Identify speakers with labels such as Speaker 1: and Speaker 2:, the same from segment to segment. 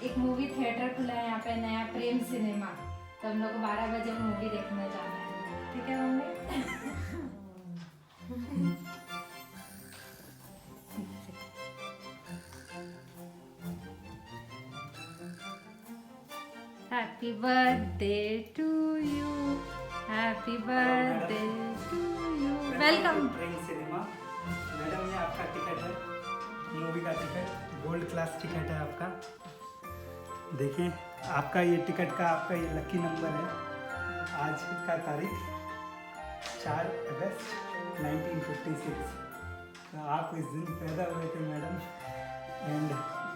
Speaker 1: एक movie theatre खुला है यहाँ पे नया, प्रेम सिनेमा। तो हम लोग को 12 बजे मूवी देखने जाना है, ठीक है mummy? Happy birthday to you, happy birthday to you. Welcome
Speaker 2: Prem cinema. Madam ये आपका टिकट है, मूवी का टिकट, गोल्ड क्लास टिकट है आपका। देखिए आपका ये टिकट का आपका ये लकी नंबर है। आज का तारीख 4 अगस्त 1956। तो आप इस दिन पैदा हुए थे madam. And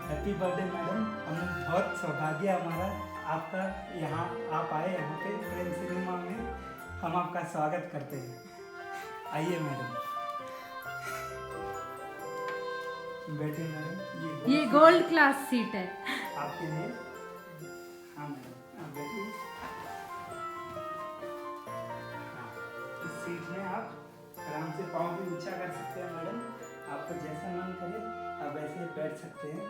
Speaker 2: happy birthday madam. हम बहुत सौभाग्य हमारा आपका यहाँ आप आए यहाँ पे प्रेम सिनेमा में। हम आपका स्वागत करते हैं। आइए मैडम, बैठे मैडम।
Speaker 1: ये गोल्ड क्लास सीट है
Speaker 2: आपके लिए। हाँ मैडम, आप बैठिए। हाँ, इस सीट में आप आराम से पाँव भी ऊंचा कर सकते हैं मैडम। आपको जैसा मन करे आप ऐसे बैठ सकते हैं।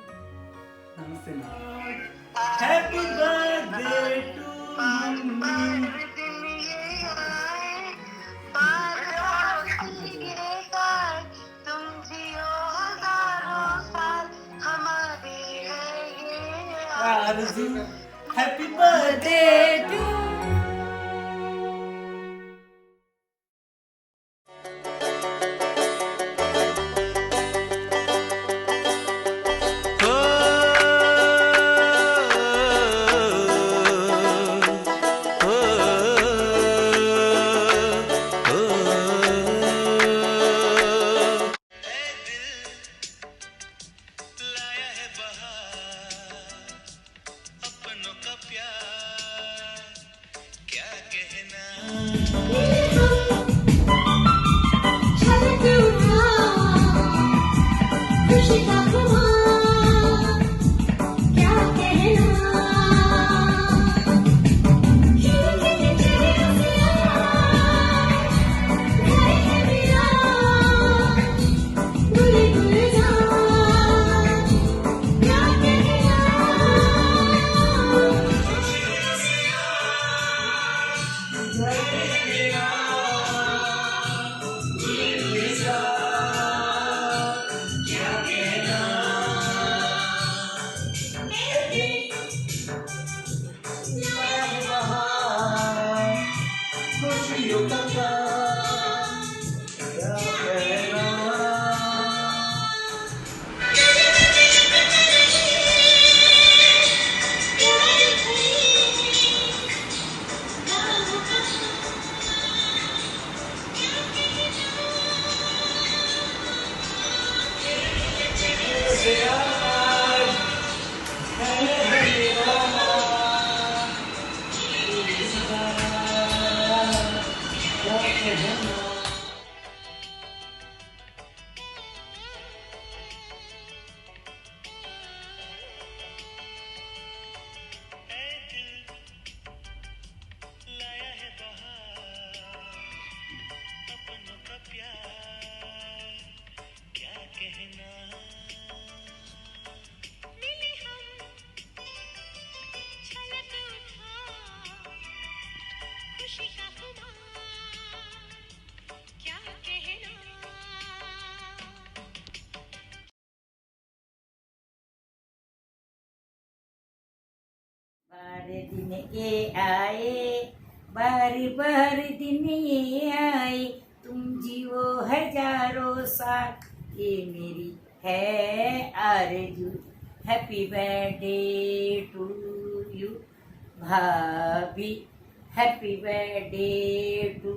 Speaker 2: नमस्ते madam. Happy birthday to mummy. Happy birthday to
Speaker 3: बारे दिन ये आए, बारी बारी दिन ये आए, तुम जियो हजारों साल, ये मेरी है आरज़ू। हैप्पी बर्थडे टू यू भाभी, हैप्पी बर्थडे टू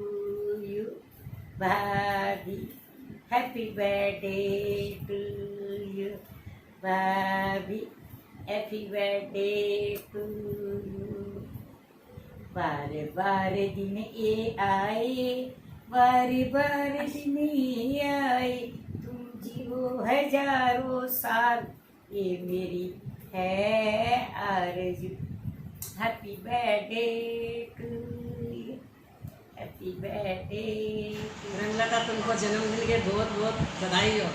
Speaker 3: यू भाभी, हैप्पी बर्थडे टू यू भाभी, हैप्पी बर्थडे टू यू। बारे बारे दिन ये आए, बारे बारे दिन ये आए, तुम जियो हजारों साल, ये मेरी है आरज़ू। Happy birthday to you, happy birthday.
Speaker 4: रंगला का तुमको जन्मदिन के बहुत बहुत बधाई हो।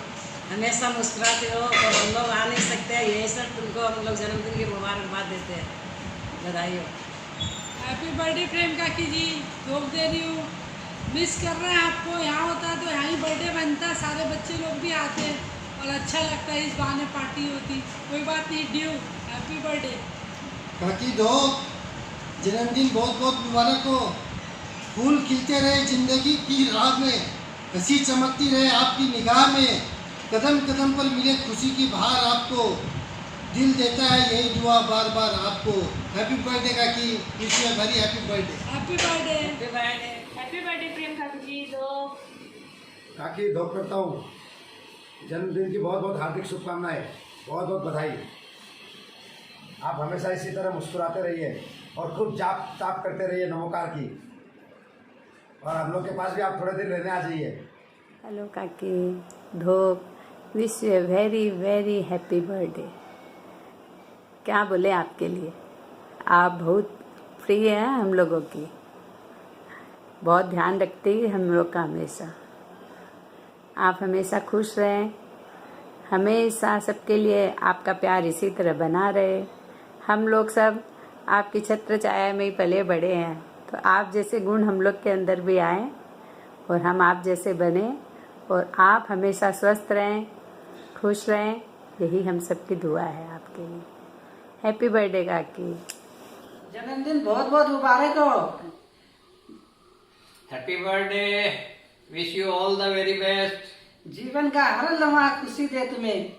Speaker 4: हमेशा मुस्कुराते हो और हम लोग आ नहीं सकते हैं, यही सब तुमको हम लोग जन्मदिन की मुबारकबाद देते हैं, बधाई हो।
Speaker 5: हैप्पी बर्थडे प्रेम काकी जी, धोख दे रही हूँ, मिस कर रहे हैं आपको। यहाँ होता है तो यहाँ ही बर्थडे बनता है, सारे बच्चे लोग भी आते हैं और अच्छा लगता है, इस बहाने पार्टी होती। कोई बात नहीं, ड्यू हैप्पी बर्थडे।
Speaker 6: काकी दो जन्मदिन बहुत बहुत मुबारक हो, फूल खिलते रहे जिंदगी की राह में, हंसी चमकती रहे आपकी निगाह में, कदम कदम पर मिले खुशी की बहार आपको, दिल देता है यही दुआ बार बार आपको। हैप्पी बर्थडे काकी, wish you very happy birthday.
Speaker 5: Happy birthday.
Speaker 4: Happy birthday.
Speaker 7: Happy birthday Prem काकी जी। दो
Speaker 8: काकी दो करता हूँ, जन्मदिन की बहुत बहुत हार्दिक शुभकामनाएं, बहुत बहुत बधाई। आप हमेशा इसी तरह मुस्कुराते रहिए और खूब जाप ताप करते रहिए नमोकार की, और हम लोग के पास भी आप थोड़े दिन रहने आ जाइए।
Speaker 9: हेलो काकी, धोप, wish you very very happy birthday. क्या बोले आपके लिए, आप बहुत फ्री हैं हम लोगों की, बहुत ध्यान रखती है हम लोग का हमेशा। आप हमेशा खुश रहें, हमेशा सबके लिए आपका प्यार इसी तरह बना रहे। हम लोग सब आपकी छत्र छाया में ही पले बड़े हैं, तो आप जैसे गुण हम लोग के अंदर भी आए और हम आप जैसे बने, और आप हमेशा स्वस्थ रहें, खुश रहें, यही हम सबकी दुआ है आपके लिए। हैप्पी बर्थडे काकी।
Speaker 4: जन्मदिन बहुत बहुत मुबारक हो।
Speaker 10: Happy birthday, wish you all the very best.
Speaker 4: जीवन का हर लम्हा खुशी दे तुम्हें,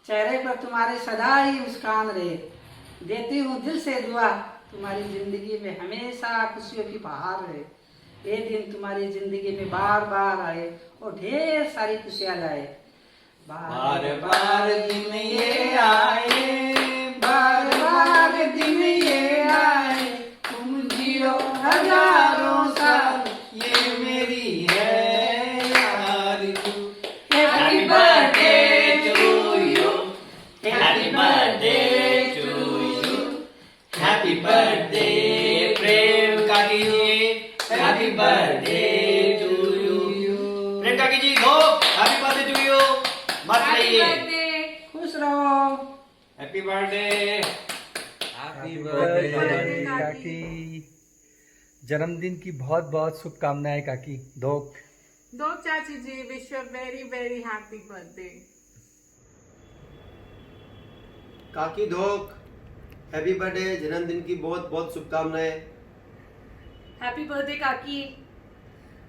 Speaker 4: चेहरे पर तुम्हारे सदा ही मुस्कान रहे। देती हूँ दिल से दुआ, तुम्हारी जिंदगी में हमेशा खुशियों की बहार रहे। ये दिन तुम्हारी जिंदगी में बार बार आए और ढेर सारी खुशियाँ लाए।
Speaker 10: बार बार दिन ये आए,
Speaker 4: बार बार दिन ये आए,
Speaker 10: तुम जियो हजारों साल, ये मेरी है आरज़ू। Happy birthday to you, happy birthday to you, happy birthday Prem काकी जी, happy birthday to you. Prem काकी जी हो, हैप्पी बर्थडे टू यू, मत रहिए,
Speaker 4: खुश रहो।
Speaker 10: Happy birthday.
Speaker 2: हैप्पी बर्थडे काकी, जन्मदिन की बहुत बहुत शुभकामनाएं काकी। धोप
Speaker 5: दो चाची जी, wish you very very happy birthday.
Speaker 11: काकी धोक, हैप्पी बर्थडे, जन्मदिन की बहुत बहुत शुभकामनाएं।
Speaker 7: हैप्पी बर्थडे काकी,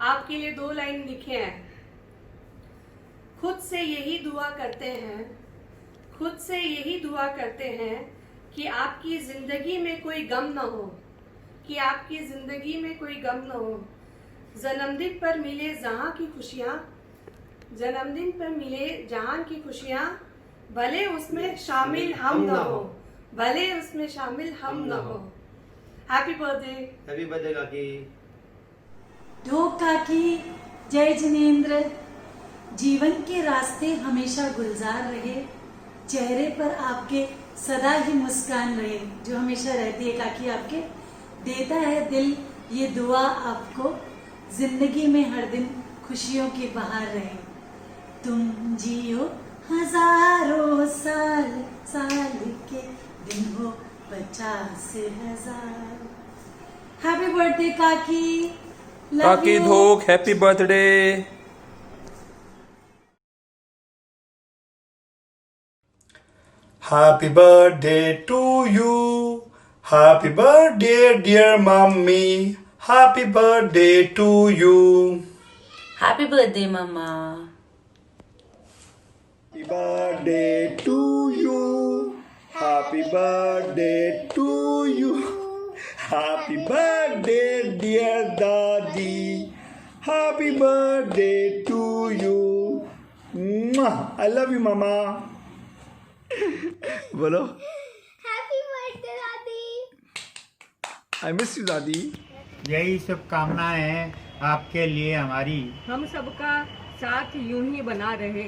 Speaker 7: आपके लिए 2 लाइन लिखे हैं। खुद से यही दुआ करते हैं, खुद से यही दुआ करते हैं कि आपकी जिंदगी में कोई गम न हो, कि आपकी जिंदगी में कोई गम न हो। जन्मदिन पर मिले जहां की खुशियाँ, जन्मदिन पर मिले जहां की खुशियाँ, भले उसमें शामिल हम न हो, भले उसमें शामिल हम न हो। Happy birthday.
Speaker 11: हैप्पी बर्थडे काकी।
Speaker 12: धोप काकी, जय जिनेंद्र। जीवन के रास्ते हमेशा गुलजार रहे, चेहरे पर आपके सदा ही मुस्कान रहे, जो हमेशा रहती है काकी आपके। देता है दिल ये दुआ आपको, जिंदगी में हर दिन खुशियों की बहार रहे। तुम जियो हजारों साल, साल के दिन हो 50,000। हैप्पी बर्थडे काकी।
Speaker 13: काकी धोक, happy birthday.
Speaker 2: Happy birthday to you. Happy birthday, dear mommy. Happy birthday to you.
Speaker 3: Happy birthday, Mama.
Speaker 2: Happy birthday to you. Happy birthday to you. Happy birthday, dear daddy. Happy birthday to you. Mwah. I love you, mama. बोलो
Speaker 14: happy birthday दादी।
Speaker 2: I miss you दादी। यही शुभकामनाएं हैं आपके लिए हमारी।
Speaker 5: हम सबका साथ यूं ही बना रहे,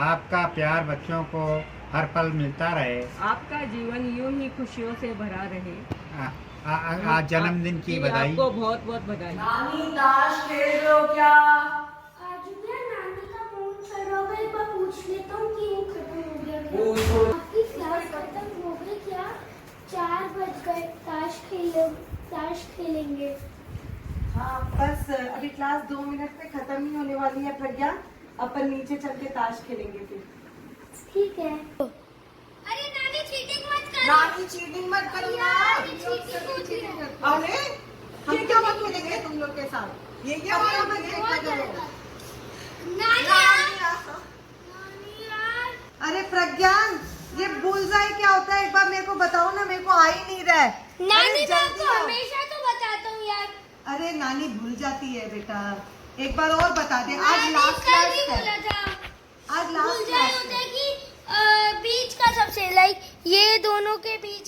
Speaker 2: आपका प्यार बच्चों को हर पल मिलता रहे,
Speaker 5: आपका जीवन यूं ही खुशियों से भरा रहे।
Speaker 2: आज जन्मदिन की बधाई।
Speaker 5: आपको बहुत बहुत बधाई।
Speaker 4: नानी ताश खेल लो क्या?
Speaker 14: आज मैं नानी का मूड खराब पापा एक बार पूछ लेता हूँ कि वो खत्म हो गया क्या? आपकी क्लास खत्म हो गई क्या? 4 बज गए, ताश खेलेंगे।
Speaker 7: हाँ बस अभी क्लास 2 मिनट में खत्म ही होने वाली है प्रज्ञा। अपन नीचे चल के ताश खेलेंगे फिर।
Speaker 14: ठीक है। अरे नानी चीटिंग मत करो।
Speaker 7: नानी चीटिंग मत करो यार। अरे हम क्या मत खेलेंगे तुम लोग के साथ? ये क्या वाला मत खेलेंगे? अरे प्रज्ञान, ये बुलजाई क्या होता है? एक बार मेरे को बताओ ना, मेरे को आ ही नहीं रहा है।
Speaker 14: नानी मैं तो हमेशा तो बताता हूँ यार।
Speaker 7: अरे नानी भूल जाती है बेटा, एक बार और बता दे। आज लास्ट क्लास है। आज लास्ट क्लास
Speaker 14: होता है कि बीच का सबसे लाइक ये दोनों के बीच।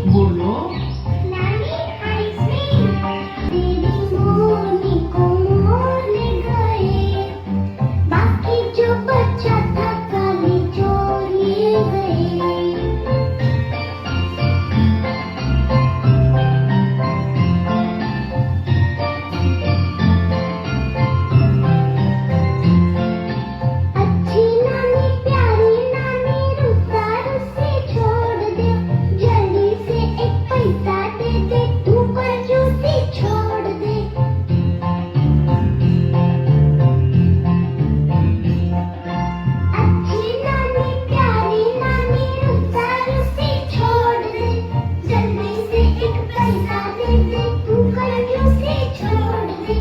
Speaker 14: बोलो नानी आइसक्रीम तेरी मोनी को मोर ले गए, बाकी जो बच्चा था काली चोर ले गए। अच्छी नानी प्यारी नानी रुस्सा रुस्सी छोड़ दे, जल्दी से एक पैसा दे दे, तू कंजूसी छोड़ दे। अच्छी नानी प्यारी नानी रुस्सा रुस्सी छोड़ दे, जल्दी से एक पैसा दे दे, तू कंजूसी छोड़ दे।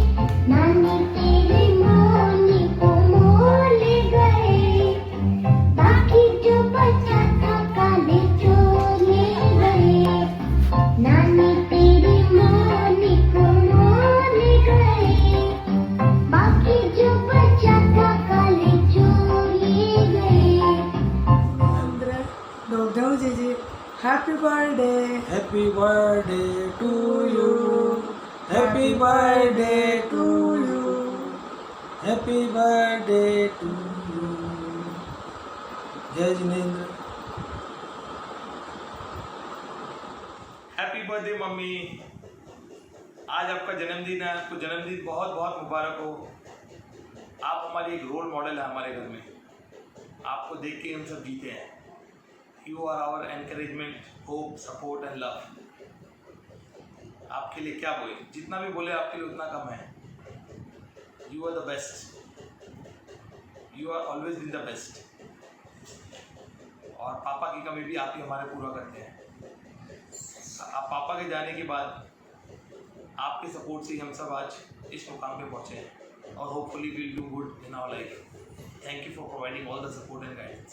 Speaker 14: नानी तेरी मोनी को मोर ले गए, बाकी जो बचा था काले चोर ले गए। नानी तेरी मोनी को मोर ले गए, बाकी जो बचा था काले चोर ले गए।
Speaker 5: जाओ जीजी, happy birthday.
Speaker 13: Happy birthday to you, happy birthday to you, happy birthday to you. जय जिनेंद्र।
Speaker 15: हैप्पी बर्थडे मम्मी, आज आपका जन्मदिन है। आपको जन्मदिन बहुत बहुत मुबारक हो। आप हमारी एक रोल मॉडल है हमारे घर में। आपको देख के हम सब जीते हैं। You are our encouragement, hope, support and love. आपके लिए क्या बोले, जितना भी बोले आपके लिए उतना कम है। You are the best, you are always been the best. और पापा की कमी भी आप ही हमारे पूरा करते हैं। आप पापा के जाने के बाद आपके सपोर्ट से ही हम सब आज इस मुकाम पे पहुँचे हैं और hopefully will do good in our life. Thank you for providing all the support and guidance.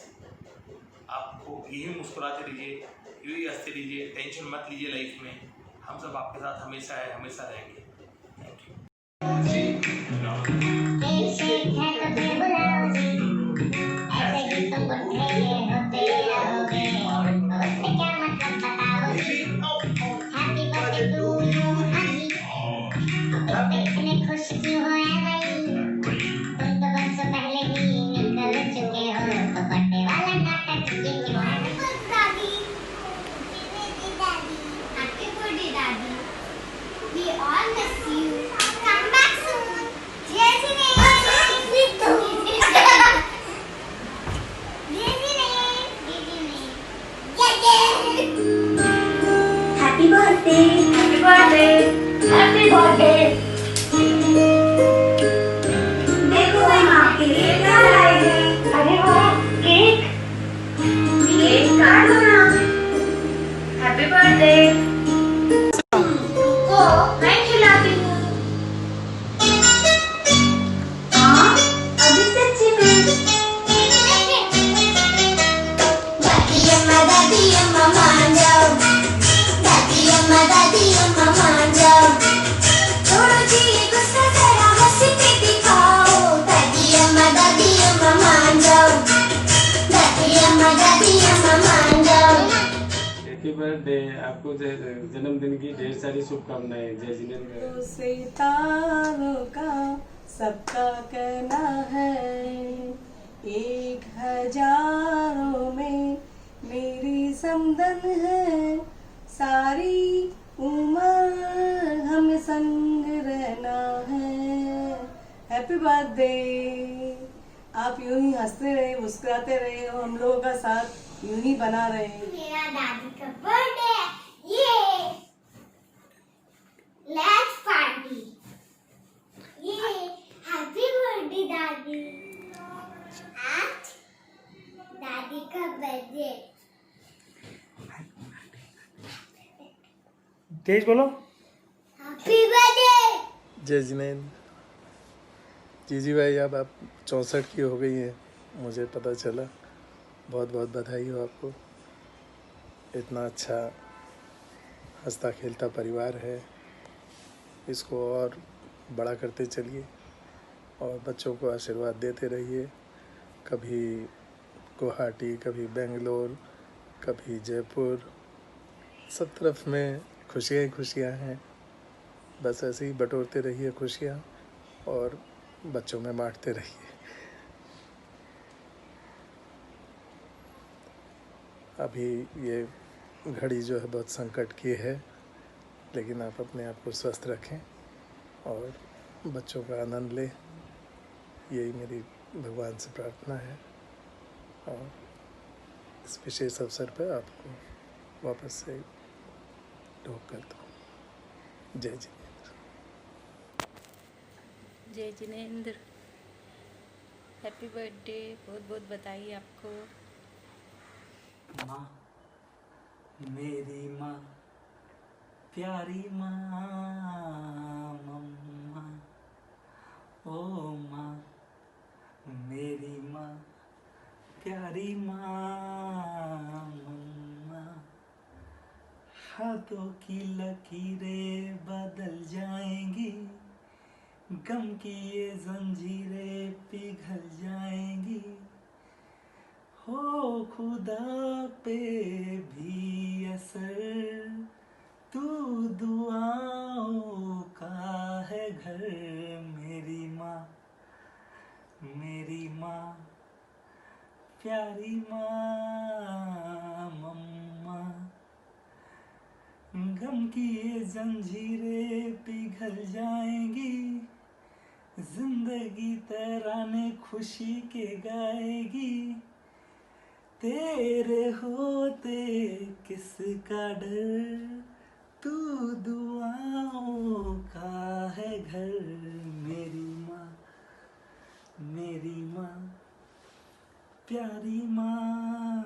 Speaker 15: आपको यही मुस्कुराते रहिए, यही हंसते रहिए, टेंशन मत लीजिए लाइफ में। हम सब आपके साथ हमेशा है, हमेशा रहेंगे। Thank you.
Speaker 14: खुश क्यों हो भाई, तुम तो बरसों पहले ही निकल चुके हो, तो बर्थडे वाला नाटक ये क्यों है? दादी, हैप्पी बर्थडे दादी, we all miss you, come back soon, जय happy birthday, happy birthday, happy birthday. देखो हम आपके लिए क्या लाए हैं। अरे वाह, केक, केक काट दो ना। Happy birthday. ओ मैं खिलाती हूँ। हाँ अभी सच्ची में। दादी अम्मा मान जाओ, दादी अम्मा मान जाओ, छोड़ो जी ये गुस्सा जरा हंसी के दिखाओ। दादी अम्मा मान जाओ, दादी अम्मा मान जाओ।
Speaker 16: Happy birthday. आपको जन्मदिन की ढेर सारी शुभकामनाएं। जय जिनेंद्र।
Speaker 5: सितारों का सबका कहना है, 1000 में मेरी समदन है, सारी उम्र हम संग रहना है। Happy
Speaker 12: birthday. आप यूं ही हंसते रहे, मुस्कुराते रहे और हम लोगों का साथ यूं ही बना रहे।
Speaker 14: मेरा दादी का बर्थडे है, ये लेट्स पार्टी, ये हैप्पी बर्थडे दादी। आज दादी का बर्थडे।
Speaker 2: तेज बोलो।
Speaker 14: Happy birthday.
Speaker 17: जय जिनेंद्र। जीजी भाई अब आप 64 की हो गई हैं, मुझे पता चला। बहुत बहुत बधाई हो आपको। इतना अच्छा हंसता खेलता परिवार है, इसको और बड़ा करते चलिए और बच्चों को आशीर्वाद देते रहिए। कभी गुवाहाटी, कभी बेंगलोर, कभी जयपुर, सब तरफ में खुशियाँ ही खुशियाँ हैं। बस ऐसे ही बटोरते रहिए खुशियाँ और बच्चों में बांटते रहिए। अभी ये घड़ी जो है बहुत संकट की है, लेकिन आप अपने आप को स्वस्थ रखें और बच्चों का आनंद लें, यही मेरी भगवान से प्रार्थना है। और इस विशेष अवसर पर आपको वापस से ढोक करता हूँ। जय जिनेंद्र।
Speaker 9: जय जिनेंद्र, हैप्पी बर्थडे। बहुत बहुत बधाई आपको।
Speaker 2: माँ, मेरी माँ, प्यारी माँ, मम्मा, ओ माँ, मेरी माँ, प्यारी माँ, मम्मा। हाथों की लकीरें बदल जाएंगी, गम की ये जंजीरें पिघल जाएंगी। हो खुदा पे भी असर, तू दुआओं का है घर। मेरी माँ, मेरी माँ, प्यारी माँ, मम्मा। गम की ये जंजीरें पिघल जाएंगी, जिंदगी तराने खुशी के गाएगी। तेरे होते किसका डर, तू दुआओं का है घर। मेरी माँ, मेरी माँ, प्यारी माँ,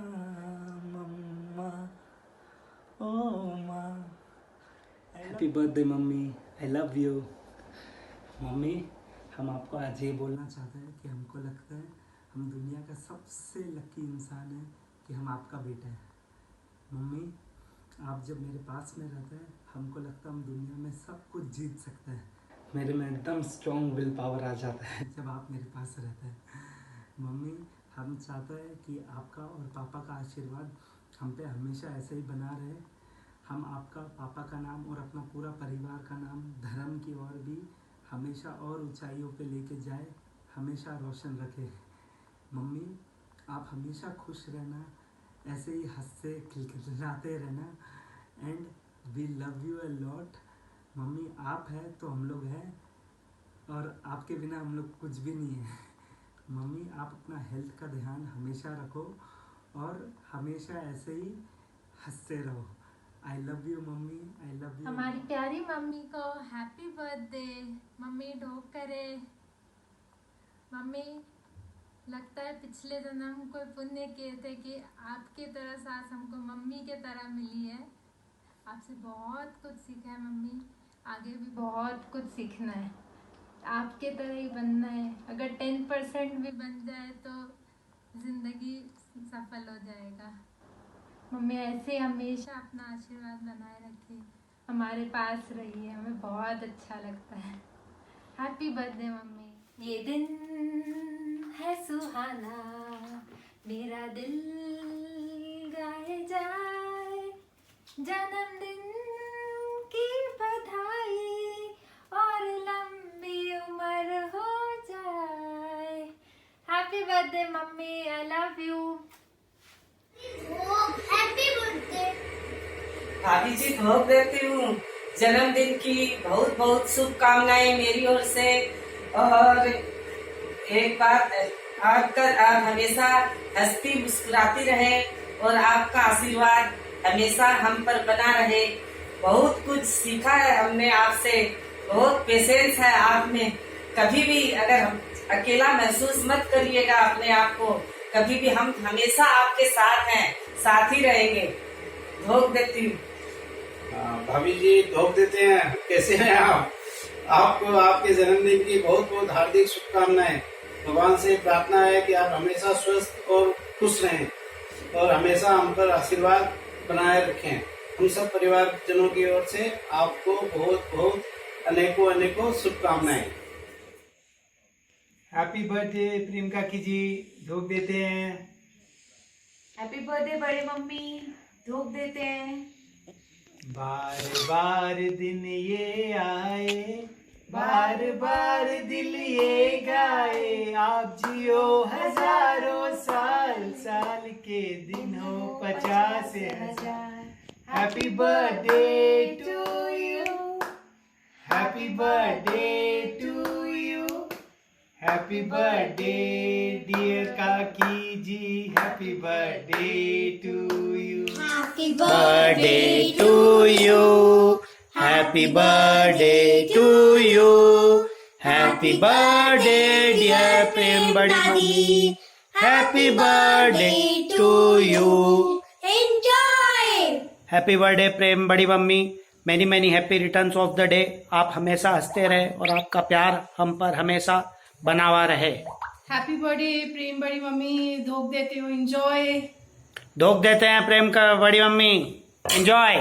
Speaker 2: मम्मा, ओ माँ।
Speaker 18: Happy birthday mummy, I love you. Mummy, हम आपको आज ये बोलना चाहते हैं कि हमको लगता है हम दुनिया का सबसे लकी इंसान है कि हम आपका बेटा है। मम्मी, आप जब मेरे पास में रहते हैं हमको लगता है हम दुनिया में सब कुछ जीत सकते हैं। मेरे में एकदम स्ट्रॉन्ग विल पावर आ जाता है जब आप मेरे पास रहते हैं। मम्मी, हम चाहते हैं कि आपका और पापा का आशीर्वाद हम पे हमेशा ऐसे ही बना रहे। हम आपका, पापा का नाम और अपना पूरा परिवार का नाम धर्म की ओर भी हमेशा और ऊंचाइयों पे लेके जाए, हमेशा रोशन रखे। मम्मी, आप हमेशा खुश रहना, ऐसे ही हंसते खिलखिलाते रहना। And we love you a lot. Mummy, आप हैं तो हम लोग हैं और आपके बिना हम लोग कुछ भी नहीं है। मम्मी, आप अपना हेल्थ का ध्यान हमेशा रखो और हमेशा ऐसे ही हंसते रहो। I love you mummy, I love you.
Speaker 1: हमारी प्यारी मम्मी को हैप्पी बर्थडे। मम्मी ढोक करे। मम्मी, लगता है पिछले जन्म कोई पुण्य किए थे कि आपकी तरह सास हमको मम्मी के तरह मिली है। आपसे बहुत कुछ सीखा है मम्मी, आगे भी बहुत कुछ सीखना है, आपके तरह ही बनना है। अगर 10% भी बन जाए तो ज़िंदगी सफल हो जाएगा। मम्मी ऐसे हमेशा अपना आशीर्वाद बनाए रखिए, हमारे पास रहिए, हमें बहुत अच्छा लगता है। Happy birthday mummy. ये दिन है सुहाना, मेरा दिल गाए जाए, जन्मदिन की बधाई और लंबी उम्र हो जाए। Happy birthday mummy, I love you.
Speaker 14: Happy birthday.
Speaker 3: भाभी जी भोग देती हूँ। जन्मदिन की बहुत बहुत शुभकामनाएं मेरी ओर से और एक बात आप हमेशा हंसती मुस्कुराती रहे और आपका आशीर्वाद हमेशा हम पर बना रहे। बहुत कुछ सीखा है हमने आपसे, बहुत पेशेंस है आप में। कभी भी अगर हम अकेला महसूस मत करिएगा अपने आप को, कभी भी हम हमेशा आपके साथ हैं, साथ ही रहेंगे। धोख देती हूँ।
Speaker 19: भाभी जी धोख देते हैं, कैसे हैं आप? आपको आपके जन्मदिन की बहुत बहुत हार्दिक शुभकामनाएं। भगवान से प्रार्थना है कि आप हमेशा स्वस्थ और खुश रहें और हमेशा हम पर आशीर्वाद बनाए रखें। हम सब परिवारजनों की ओर से आपको बहुत बहुत अनेकों अनेकों शुभकामनाएं।
Speaker 2: हैप्पी बर्थडे प्रेम काकी जी, धूप देते हैं।
Speaker 7: हैप्पी बर्थडे बड़े मम्मी, धूप देते हैं।
Speaker 2: बार बार दिन ये आए, बार बार दिल ये गाए, आप जियो हजारों साल, साल के दिन हो 50,000। Happy birthday to you, happy birthday to you, happy birthday dear काकी जी, happy birthday to you.
Speaker 14: Happy
Speaker 2: birthday to you, happy birthday to you, happy birthday dear Prem Badi Mummy, happy birthday to you,
Speaker 14: Enjoy!
Speaker 2: happy birthday Prem Badi Mummy, many many happy returns of the day। आप हमेशा हंसते रहे और आपका प्यार हम पर हमेशा बना हुआ रहे।
Speaker 5: हैप्पी बर्थडे प्रेम बड़ी मम्मी, धूप देते हो, एंजॉय।
Speaker 2: धोख देते हैं प्रेम का बड़ी मम्मी, एंजॉय।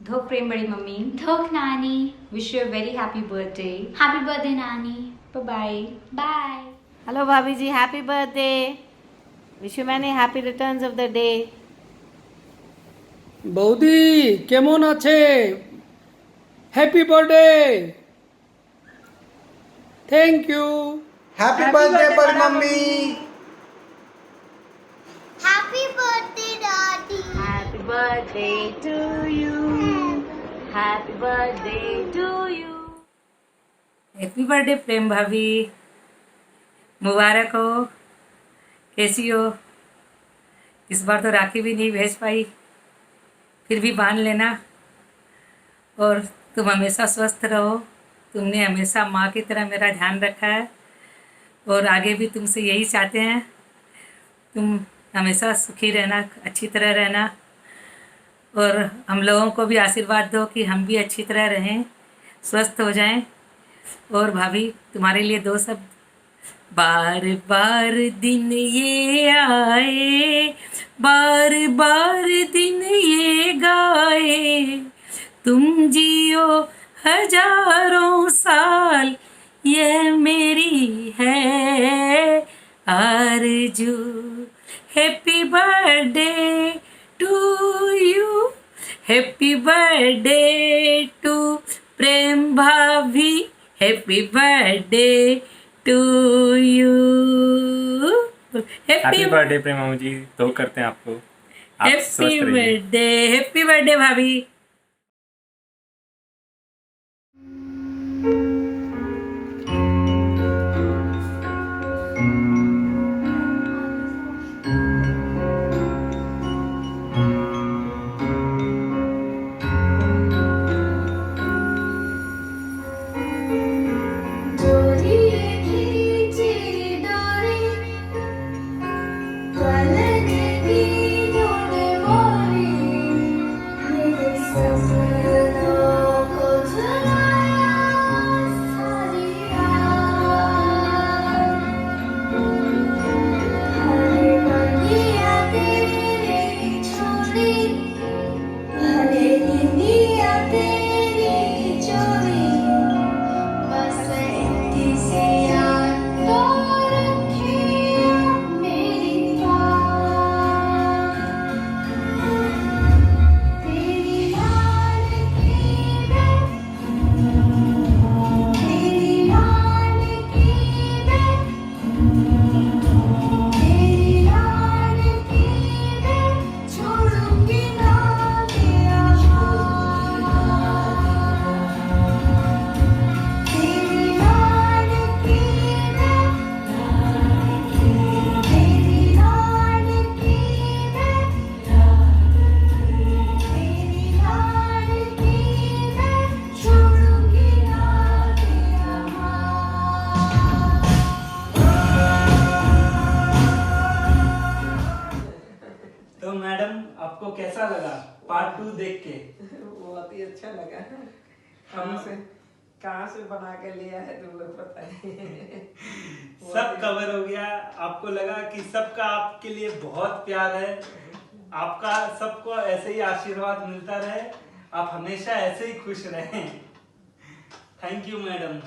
Speaker 20: धोख प्रेम बड़ी mummy,
Speaker 14: Dhok Nani.
Speaker 20: Wish you very happy birthday.
Speaker 14: Happy birthday Nani.
Speaker 20: Bye.
Speaker 14: Bye.
Speaker 21: Hello भाभी जी, happy birthday. Wish you many happy returns of the day.
Speaker 13: बौदी केमन आछे? Happy birthday. Thank you.
Speaker 6: Happy birthday बड़ी mummy.
Speaker 14: Happy birthday Daddy.
Speaker 20: Happy birthday to you, happy birthday to you.
Speaker 22: Happy birthday Prem भाभी, मुबारक हो। कैसी हो? इस बार तो राखी भी नहीं भेज पाई, फिर भी बांध लेना। और तुम हमेशा स्वस्थ रहो। तुमने हमेशा माँ की तरह मेरा ध्यान रखा है और आगे भी तुमसे यही चाहते हैं। तुम हमेशा सुखी रहना, अच्छी तरह रहना और हम लोगों को भी आशीर्वाद दो कि हम भी अच्छी तरह रहें, स्वस्थ हो जाएं। और भाभी तुम्हारे लिए दो शब्द। बार बार दिन ये आए, बार बार दिन ये गाए, तुम जियो हजारों साल, ये मेरी है आरज़ू। Happy birthday to you, happy birthday to Prem भाभी, happy birthday to you.
Speaker 16: Happy birthday Prem मामू जी, तो करते हैं आपको।
Speaker 22: हैप्पी बर्थडे, हैप्पी बर्थडे भाभी।
Speaker 14: This
Speaker 3: अच्छा लगा। हमसे कहाँ से बना के लिया है तुम लोग पता नहीं।
Speaker 2: सब कवर हो गया। आपको लगा कि सबका आपके लिए बहुत प्यार है। आपका सबको ऐसे ही आशीर्वाद मिलता रहे। आप हमेशा ऐसे ही खुश रहें। Thank you madam.